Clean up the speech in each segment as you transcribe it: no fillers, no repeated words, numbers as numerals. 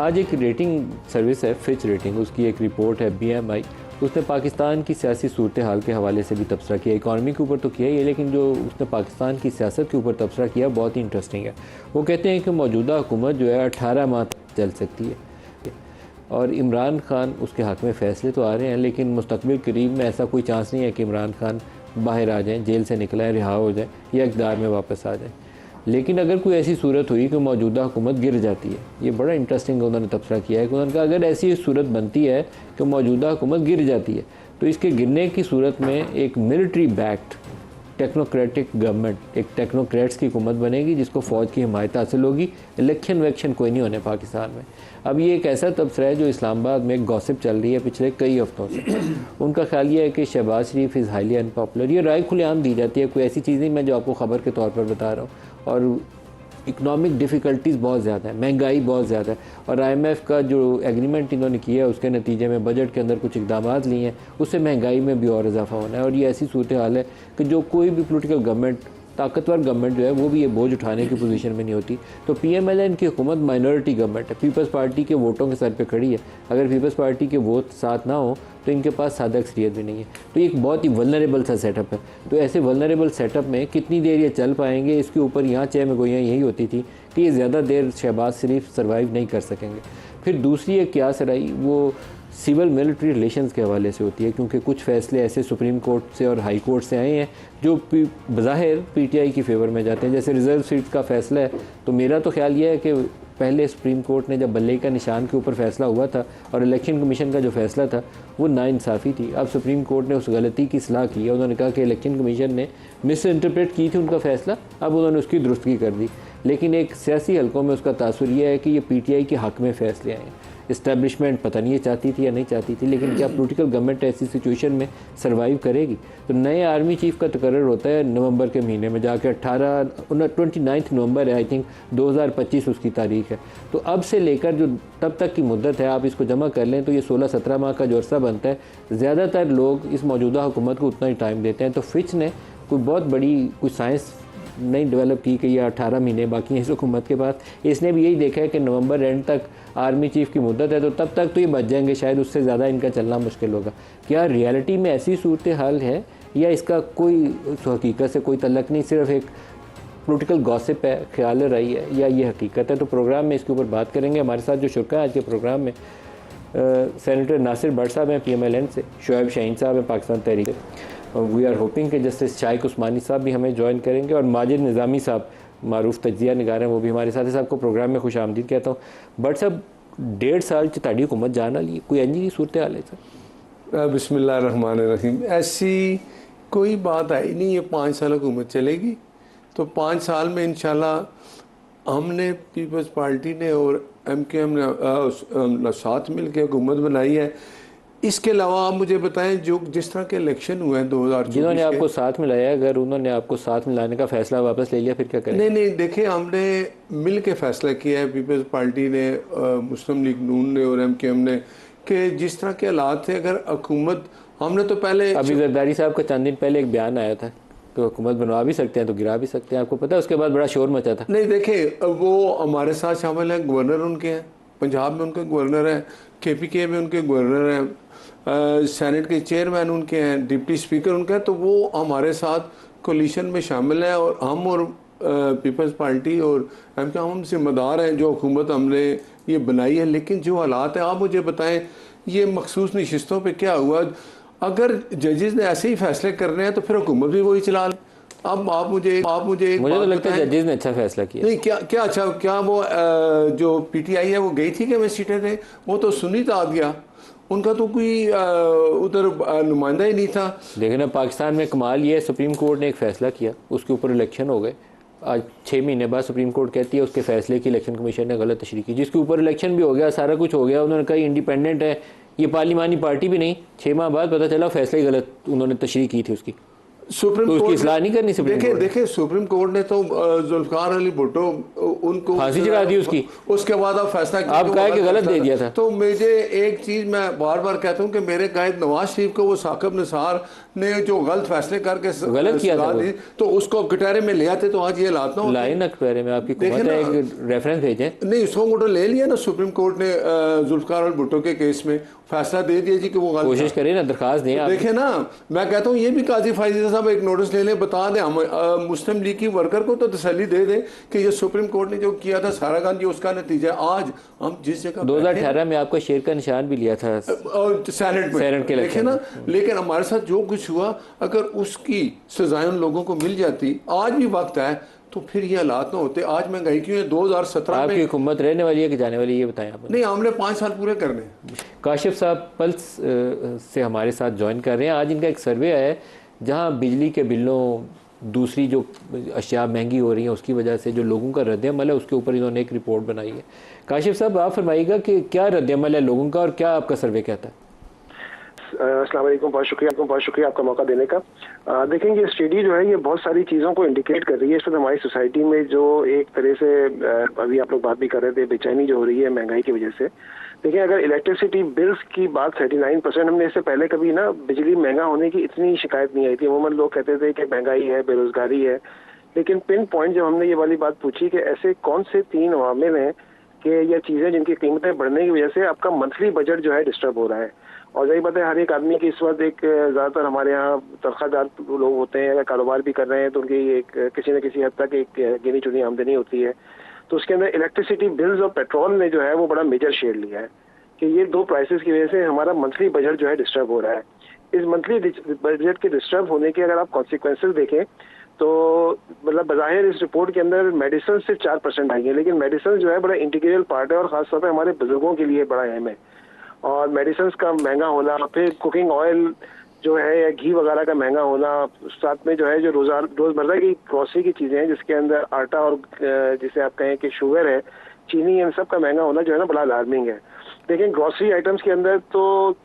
आज एक rating service है फिच रेटिंग, उसकी एक रिपोर्ट है BMI, उसने पाकिस्तान की सियासी सूरत हाल के हवाले से भी तबसरा किया। इकॉनमी के ऊपर तो किया ही है, लेकिन जो उसने पाकिस्तान की सियासत के ऊपर तबसरा किया बहुत ही इंटरेस्टिंग है। वो कहते हैं कि मौजूदा हुकूमत जो है 18 माह तक चल सकती है और इमरान खान उसके हक़ में फ़ैसले तो आ रहे हैं, लेकिन मुस्तक़बिल करीब में ऐसा कोई चांस नहीं है कि इमरान खान बाहर आ जाएँ, जेल से निकलें, रिहा हो जाएँ या इक़्तिदार में वापस आ जाएँ। लेकिन अगर कोई ऐसी सूरत हुई कि मौजूदा हुकूमत गिर जाती है, ये बड़ा इंटरेस्टिंग उन्होंने तबसरा किया है कि उन्होंने कहा अगर ऐसी सूरत बनती है कि मौजूदा हुकूमत गिर जाती है तो इसके गिरने की सूरत में एक मिलिट्री बैक्ड टेक्नोक्रेटिक गवर्नमेंट, एक टेक्नोक्रेट्स की हुकूमत बनेगी जिसको फ़ौज की हिमायत हासिल होगी। इलेक्शन वैक्शन कोई नहीं होने पाकिस्तान में। अब ये एक ऐसा तबसरा है जो इस्लामाबाद में गॉसिप चल रही है पिछले कई हफ्तों से। उनका ख्याल ये है कि शहबाज शरीफ इज़ हाईली अनपॉपुलर। ये राय खुलेआम दी जाती है, कोई ऐसी चीज़ नहीं मैं जो आपको ख़बर के तौर पर बता रहा हूँ। और इकनॉमिक डिफ़िकल्टीज़ बहुत ज़्यादा है, महंगाई बहुत ज़्यादा है, और IMF का जो एग्रीमेंट इन्होंने किया है उसके नतीजे में बजट के अंदर कुछ इक़दाम लिए हैं, उससे महंगाई में भी और इजाफा होना है। और ये ऐसी सूरत हाल है कि जो कोई भी पोलिटिकल गवर्नमेंट, ताकतवर गवर्नमेंट जो है वो भी ये बोझ उठाने की पोजीशन में नहीं होती। तो PMLN की हुकूमत माइनॉरिटी गवर्नमेंट है, पीपल्स पार्टी के वोटों के सर पे खड़ी है। अगर पीपल्स पार्टी के वोट साथ ना हो तो इनके पास सादा अक्सरियत भी नहीं है। तो एक बहुत ही वल्नरेबल सा सेटअप है। तो ऐसे वल्नरेबल सेटअप में कितनी देर ये चल पाएंगे, इसके ऊपर यहाँ चह में गोइयाँ यही होती थी कि ये ज़्यादा देर शहबाज शरीफ सर्वाइव नहीं कर सकेंगे। फिर दूसरी एक क्यास रही वो सिविल मिलिट्री रिलेशंस के हवाले से होती है, क्योंकि कुछ फ़ैसले ऐसे सुप्रीम कोर्ट से और हाई कोर्ट से आए हैं जो बज़ाहिर PTI की फेवर में जाते हैं। जैसे रिज़र्व सीट का फ़ैसला है, तो मेरा तो ख्याल ये है कि पहले सुप्रीम कोर्ट ने जब बल्ले का निशान के ऊपर फ़ैसला हुआ था और इलेक्शन कमीशन का जो फ़ैसला था वो नाइंसाफ़ी थी। अब सुप्रीम कोर्ट ने उस गलती की इस्लाह की है। उन्होंने कहा कि इलेक्शन कमीशन ने मिस इंटरप्रेट की थी उनका फ़ैसला, अब उन्होंने उसकी दुरुस्तगी कर दी। लेकिन एक सियासी हलकों में उसका तासुर यह है कि ये PTI के हक़ में फ़ैसले आए हैं। इस्टेब्लिशमेंट पता नहीं ये चाहती थी या नहीं चाहती थी, लेकिन क्या पॉलिटिकल गवर्नमेंट ऐसी सिचुएशन में सर्वाइव करेगी? तो नए आर्मी चीफ का तकर्रर होता है नवंबर के महीने में जाकर, 29 नवंबर है आई थिंक, 2025 उसकी तारीख है। तो अब से लेकर जो तब तक की मुद्दत है, आप इसको जमा कर लें तो ये 16-17 माह का जो अर्सा बनता है। ज़्यादातर लोग इस मौजूदा हुकूमत को उतना ही टाइम देते हैं। तो फिच ने कोई बहुत बड़ी कोई साइंस नहीं डेवलप की कि ये 18 महीने बाकी हैं इस हुकूमत के पास। इसने भी यही देखा है कि नवंबर एंड तक आर्मी चीफ की मुद्दत है, तो तब तक तो ये बच जाएंगे, शायद उससे ज़्यादा इनका चलना मुश्किल होगा। क्या रियलिटी में ऐसी सूरत हाल है या इसका कोई हकीकत से कोई तल्लक नहीं, सिर्फ एक पॉलिटिकल गॉसिप है, ख्याल रही है, या ये हकीकत है? तो प्रोग्राम में इसके ऊपर बात करेंगे। हमारे साथ जो शुरा है आज के प्रोग्राम में सेनेटर नासिर भट्ट साहब हैं PMLN से, शुएब शाहीन साहब हैं पाकिस्तान तहरीक, और वी आर होपिंग कि जस्टिस शाइक उस्मानी साहब भी हमें ज्वाइन करेंगे, और माजिद निज़ामी साहब मारूफ तजिया निगार हैं, वो भी हमारे साथ हैं। साहब को प्रोग्राम में खुश आमदीद कहता हूँ। बट साहब 1.5 साल ताड़ी हुकूमत जान वाली, कोई इंजी की सूरत हाल है सर? बिस्मिल्लाहिर्रहमानिर्रहीम। ऐसी कोई बात आई नहीं है 5 साल हुकूमत चलेगी। तो 5 साल में इंशाल्लाह हमने पीपल्स पार्टी ने और MKM ने साथ मिल के हुकूमत बनाई है। इसके अलावा आप मुझे बताएं जो जिस तरह के इलेक्शन हुए हैं 2024, जिन्होंने आपको साथ मिलाया, अगर उन्होंने आपको साथ मिलाने का फैसला वापस ले लिया फिर क्या करें? नहीं, देखिए हमने मिल के फैसला किया है, पीपल्स पार्टी ने, मुस्लिम लीग नून ने और MKM ने, कि जिस तरह के हालात थे अगर हुकूमत, हमने तो पहले अभी जरदारी साहब का चंद दिन पहले एक बयान आया था कि हुकूमत बनवा भी सकते हैं तो गिरा भी सकते हैं, आपको पता है? उसके बाद बड़ा शोर मचा था। नहीं देखिए, वो हमारे साथ शामिल हैं, गवर्नर उनके हैं, पंजाब में उनके गवर्नर हैं, KPK में उनके गवर्नर हैं, सेनेट के चेयरमैन उनके हैं, डिप्टी स्पीकर उनके हैं। तो वो हमारे साथ कोलिशन में शामिल हैं, और हम और पीपल्स पार्टी और MKM हम जिम्मेदार हैं जो हुकूमत हमने ये बनाई है। लेकिन जो हालात हैं, आप मुझे बताएं ये मखसूस नशिस्तों पे क्या हुआ? अगर जजेस ने ऐसे ही फैसले करने हैं तो फिर हुकूमत भी वही चला लें। अब आप मुझे तो लगता है जजेस ने अच्छा फैसला किया। नहीं, क्या अच्छा, क्या वो जो PTI है वो गई थी कि मैं सीटें थे, वो तो सुन्नी आ गया, उनका तो कोई उधर नुमाइंदा ही नहीं था। देखना पाकिस्तान में कमाल ये है, सुप्रीम कोर्ट ने एक फ़ैसला किया, उसके ऊपर इलेक्शन हो गए। आज 6 महीने बाद सुप्रीम कोर्ट कहती है उसके फैसले की इलेक्शन कमीशन ने गलत तशरीह की, जिसके ऊपर इलेक्शन भी हो गया, सारा कुछ हो गया। उन्होंने कहा इंडिपेंडेंट है, ये पार्लिमानी पार्टी भी नहीं। 6 माह बाद पता चला फैसला ही गलत उन्होंने तशरीह की थी उसकी। सुप्रीम तो उसकी कोर्ट इस्लाह नहीं करनी सुप्रीम कोर्ट? देखिए सुप्रीम कोर्ट ने तो जुल्फिकार अली भुट्टो उनको फांसी चढ़ा दी उसकी। उसके बाद अब फैसला किया, आप कहा कि गलत दे दिया था। तो मुझे एक चीज मैं बार बार कहता हूँ कि मेरे कायद नवाज शरीफ को वो साकिब निसार ने जो गलत फैसले करके गलत किया था दी, तो उसको कटहरे में ले आते तो आज ये हालात ना होते। लाइन कटहरे में आपकी देखिए ना, एक रेफरेंस भेजें। नहीं, उसको मोटो ले लिया ना सुप्रीम कोर्ट ने जुल्फकार और भुट्टो के केस में फैसला दे दिया जी कि वो गलत कोशिश करिए ना, दरखास्त दें। देखें ना, मैं कहता हूँ ये भी काजी फायदा साहब एक नोटिस ले लें, बता दें हम मुस्लिम लीग की वर्कर को तो तसल्ली दे दें कि ये सुप्रीम कोर्ट ने जो किया था सारा काम, ये उसका नतीजा है। आज हम जिस जगह 2018 में आपको शेर का निशान भी लिया था सेनेट में, के देखे ना, लेकिन हमारे साथ जो कुछ हुआ, अगर उसकी सजाएं उन लोगों को मिल जाती, आज भी वक्त है, तो फिर ये हालात ना होते। आज महंगाई क्यों है? 2017 में आपकी हुकूमत रहने वाली है कि जाने वाली है, ये बताएं आप। नहीं, हमने 5 साल पूरे करने। काशिफ साहब पल्स से हमारे साथ ज्वाइन कर रहे हैं। आज इनका एक सर्वे है जहां बिजली के बिलों, दूसरी जो अशिया महंगी हो रही हैं उसकी वजह से जो लोगों का रद्द-ए-अमल है उसके ऊपर इन्होंने एक रिपोर्ट बनाई है। काशिफ साहब आप फरमाइएगा कि क्या रद्द-ए-अमल है लोगों का और क्या आपका सर्वे कहता है? अस्सलाम वालेकुम, बहुत शुक्रिया आपका मौका देने का। देखेंगे स्टडी जो है ये बहुत सारी चीज़ों को इंडिकेट कर रही है। इस वक्त हमारी सोसाइटी में जो एक तरह से अभी आप लोग बात भी कर रहे थे, बेचैनी जो हो रही है महंगाई की वजह से। देखिए, अगर इलेक्ट्रिसिटी बिल्स की बात 39%, हमने इससे पहले कभी ना बिजली महंगा होने की इतनी शिकायत नहीं आई थी। अमूमन लोग कहते थे कि महंगाई है, बेरोजगारी है, लेकिन पिन पॉइंट जब हमने ये वाली बात पूछी कि ऐसे कौन से 3 अवामिल हैं कि ये चीज़ें जिनकी कीमतें बढ़ने की वजह से आपका मंथली बजट जो है डिस्टर्ब हो रहा है। और यही बात है, हर एक आदमी की इस वक्त एक ज़्यादातर हमारे यहाँ तनख्वाहदार लोग होते हैं, अगर कारोबार भी कर रहे हैं तो उनकी एक किसी न किसी हद तक एक गिनी चुनी आमदनी होती है। तो उसके अंदर इलेक्ट्रिसिटी बिल्स और पेट्रोल ने जो है वो बड़ा मेजर शेयर लिया है कि ये 2 प्राइसेस की वजह से हमारा मंथली बजट जो है डिस्टर्ब हो रहा है। इस मंथली बजट के डिस्टर्ब होने के अगर आप कॉन्सिक्वेंसेस देखें तो मतलब बज़ाहिर इस रिपोर्ट के अंदर मेडिसिन सिर्फ 4% आई है, लेकिन मेडिसिन जो है बड़ा इंटीग्रल पार्ट है और ख़ासतौर पर हमारे बुजुर्गों के लिए बड़ा अहम है। और मेडिसिन का महंगा होना, फिर कुकिंग ऑयल जो है या घी वगैरह का महंगा होना, साथ में जो है जो रोज़मर्रा की ग्रोसरी की चीज़ें हैं जिसके अंदर आटा और जिसे आप कहें कि शुगर है, चीनी, इन सब का महंगा होना जो है ना बड़ा अलार्मिंग है। लेकिन ग्रोसरी आइटम्स के अंदर तो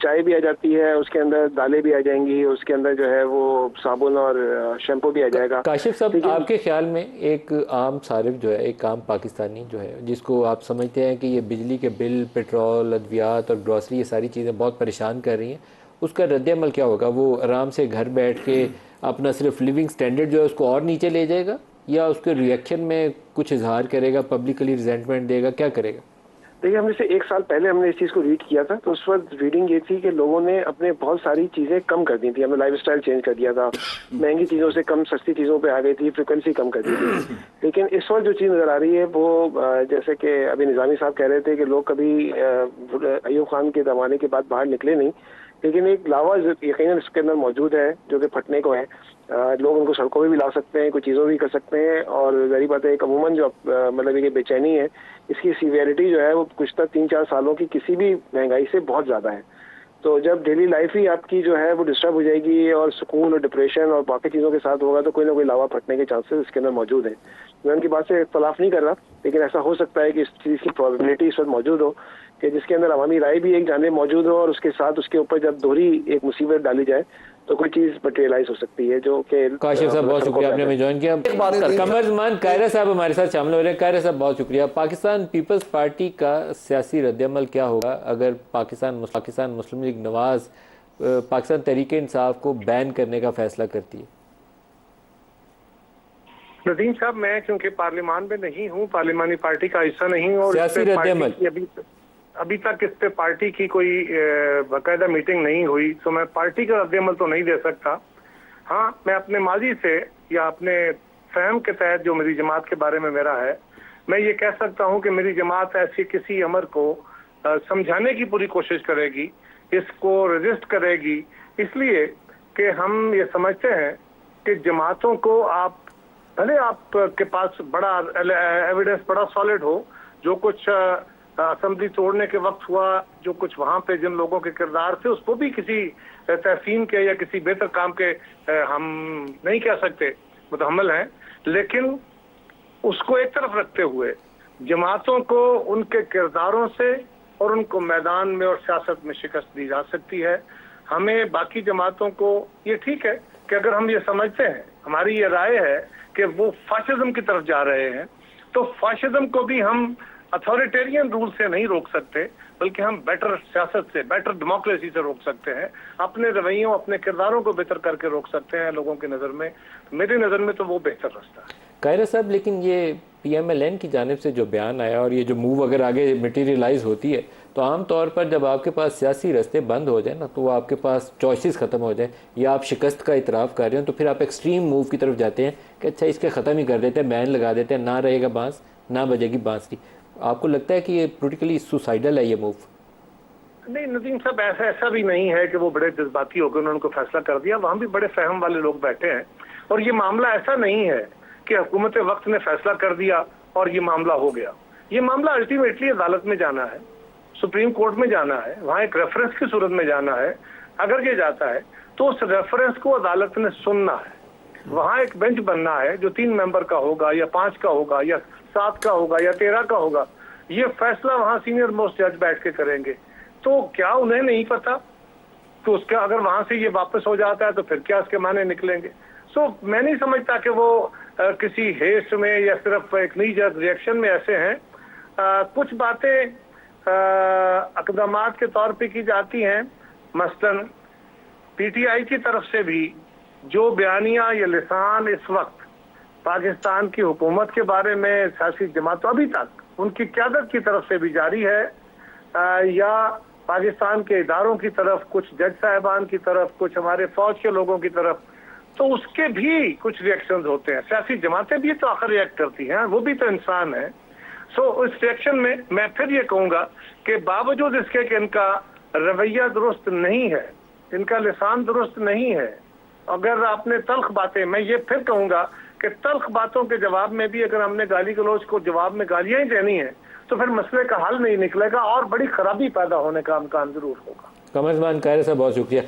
चाय भी आ जाती है, उसके अंदर दालें भी आ जाएंगी, उसके अंदर जो है वो साबुन और शैम्पू भी आ जाएगा। काशिफ साहब आपके ख्याल में एक आम सारिफ जो है, एक आम पाकिस्तानी जो है जिसको आप समझते हैं कि ये बिजली के बिल, पेट्रोल, अद्वियात और ग्रोसरी ये सारी चीज़ें बहुत परेशान कर रही हैं, उसका रद्द-ए-अमल क्या होगा? वो आराम से घर बैठ के अपना सिर्फ लिविंग स्टैंडर्ड जो है उसको और नीचे ले जाएगा या उसके रिएक्शन में कुछ इजहार करेगा, पब्लिकली रिजेंटमेंट देगा, क्या करेगा? देखिए, हमने से 1 साल पहले हमने इस चीज़ को रीड किया था, तो उस वक्त रीडिंग ये थी कि लोगों ने अपने बहुत सारी चीज़ें कम कर दी थी। हमने लाइफस्टाइल चेंज कर दिया था, महंगी चीज़ों से कम सस्ती चीज़ों पे आ गई थी, फ्रिक्वेंसी कम कर दी थी। लेकिन इस वक्त जो चीज़ नज़र आ रही है वो जैसे कि अभी निज़ामी साहब कह रहे थे कि लोग कभी अयूब खान के ज़माने के बाद बाहर निकले नहीं, लेकिन एक लावा यकीनन इसके अंदर मौजूद है जो कि फटने को है। लोग उनको सड़कों पे भी ला सकते हैं, कुछ चीज़ों भी कर सकते हैं। और जरी बात है, एक अमूमन जो मतलब ये बेचैनी है, इसकी सीवियरिटी जो है वो गुज़श्ता 3-4 सालों की किसी भी महंगाई से बहुत ज़्यादा है। तो जब डेली लाइफ ही आपकी जो है वो डिस्टर्ब हो जाएगी और सुकून और डिप्रेशन और बाकी चीज़ों के साथ होगा तो कोई ना कोई लावा फटने के चांसेस इसके अंदर मौजूद है। मैं उनकी बात से इख्तलाफ नहीं कर रहा, लेकिन ऐसा हो सकता है कि इस चीज़ की प्रोबेबिलिटी इस वक्त मौजूद हो कि जिसके अंदर अवामी राय भी एक जानिब मौजूद हो और उसके साथ उसके ऊपर जब दोहरी एक मुसीबत डाली जाए तो कोई चीज़ मटेरियलाइज हो सकती है जो कि। काशिफ साहब बहुत शुक्रिया, आपने हमें ज्वाइन किया। कमरजमान कायरा साहब हमारे साथ शामिल हो रहे हैं। कायरा साहब बहुत शुक्रिया। पाकिस्तान पीपल्स पार्टी का सियासी रद्द-ए-अमल क्या होगा अगर पाकिस्तान मुस्लिम लीग नवाज पाकिस्तान तहरीक इंसाफ को बैन करने का फैसला करती है? नदीम साहब, मैं क्योंकि पार्लियामान में नहीं हूँ, पार्लियामानी पार्टी का हिस्सा नहीं हूँ और सियासी रद्द-ए-अमल अभी तक इस पे पार्टी की कोई बाकायदा मीटिंग नहीं हुई, तो मैं पार्टी का रद्द-ए-अमल तो नहीं दे सकता। हाँ, मैं अपने माजी से या अपने फहम के तहत जो मेरी जमात के बारे में मेरा है, मैं ये कह सकता हूँ कि मेरी जमात ऐसी किसी अमर को समझाने की पूरी कोशिश करेगी, इसको रजिस्ट करेगी, इसलिए कि हम ये समझते हैं कि जमातों को आप भले आपके पास बड़ा एविडेंस बड़ा सॉलिड हो, जो कुछ असेंबली तोड़ने के वक्त हुआ, जो कुछ वहां पे जिन लोगों के किरदार थे उसको भी किसी तहसीन के या किसी बेहतर काम के हम नहीं कह सकते मुतहम्मल हैं, लेकिन उसको एक तरफ रखते हुए जमातों को उनके किरदारों से और उनको मैदान में और सियासत में शिकस्त दी जा सकती है। हमें बाकी जमातों को ये ठीक है कि अगर हम ये समझते हैं, हमारी ये राय है कि वो फाशिज्म की तरफ जा रहे हैं, तो फाशिज्म को भी हम अथॉरिटेरियन रूल से नहीं रोक सकते, बल्कि हम बेटर सियासत से, बेटर डेमोक्रेसी से रोक सकते हैं। अपने रवैयों, अपने किरदारों को बेहतर करके रोक सकते हैं लोगों की नज़र में। मेरी नज़र में तो वो बेहतर रास्ता है। कायरा साहब, लेकिन ये PMLN की जानिब से जो बयान आया और ये जो मूव अगर आगे मटीरियलाइज होती है, तो आम तौर पर जब आपके पास सियासी रास्ते बंद हो जाए ना, तो वो आपके पास चॉइसेस ख़त्म हो जाए, या आप शिकस्त का इतराफ़ कर रहे हो, तो फिर आप एक्सट्रीम मूव की तरफ जाते हैं कि अच्छा इसके ख़त्म ही कर देते हैं, बैन लगा देते हैं, ना रहेगा बांस, ना बजेगी बांसुरी। आपको लगता है कि ये पोलिटिकली सुसाइडल है ये मूव? नहीं नदीम साहब, ऐसा भी नहीं है कि वो बड़े जज्बाती होकर उन्होंने कोई फैसला कर दिया। वहां भी बड़े फहम वाले लोग बैठे हैं, और ये मामला ऐसा नहीं है कि हुकूमत वक्त ने फैसला कर दिया और ये मामला हो गया। ये मामला अल्टीमेटली अदालत में जाना है, सुप्रीम कोर्ट में जाना है, वहां एक रेफरेंस की सूरत में जाना है। अगर ये जाता है तो उस रेफरेंस को अदालत ने सुनना है। वहां एक बेंच बनना है जो 3 मेंबर का होगा, या 5 का होगा, या 7 का होगा, या 13 का होगा। ये फैसला वहां सीनियर मोस्ट जज बैठ के करेंगे। तो क्या उन्हें नहीं पता? तो उसका अगर वहां से ये वापस हो जाता है तो फिर क्या उसके माने निकलेंगे? मैं नहीं समझता कि वो किसी हेस्ट में या सिर्फ एक नी जज रिएक्शन में ऐसे हैं। कुछ बातें इक़दामात के तौर पे की जाती हैं। मसलन PTI की तरफ से भी जो बयानिया या लिसान इस वक्त पाकिस्तान की हुकूमत के बारे में सियासी जमात अभी तक उनकी क़यादत की तरफ से भी जारी है, या पाकिस्तान के इदारों की तरफ, कुछ जज साहिबान की तरफ, कुछ हमारे फौज के लोगों की तरफ, तो उसके भी कुछ रिएक्शंस होते हैं। सियासी जमातें भी तो आखिर रिएक्ट करती हैं, वो भी तो इंसान है। उस रिएक्शन में मैं फिर ये कहूंगा कि बावजूद इसके कि इनका रवैया दुरुस्त नहीं है, इनका लिसान दुरुस्त नहीं है, अगर आपने तल्ख बातें, मैं ये फिर कहूंगा कि तल्ख बातों के जवाब में भी अगर हमने गाली गलौज को जवाब में गालियां ही देनी है, तो फिर मसले का हल नहीं निकलेगा और बड़ी खराबी पैदा होने का इम्कान जरूर होगा। कमर ज़मान कायरा साहब, बहुत शुक्रिया।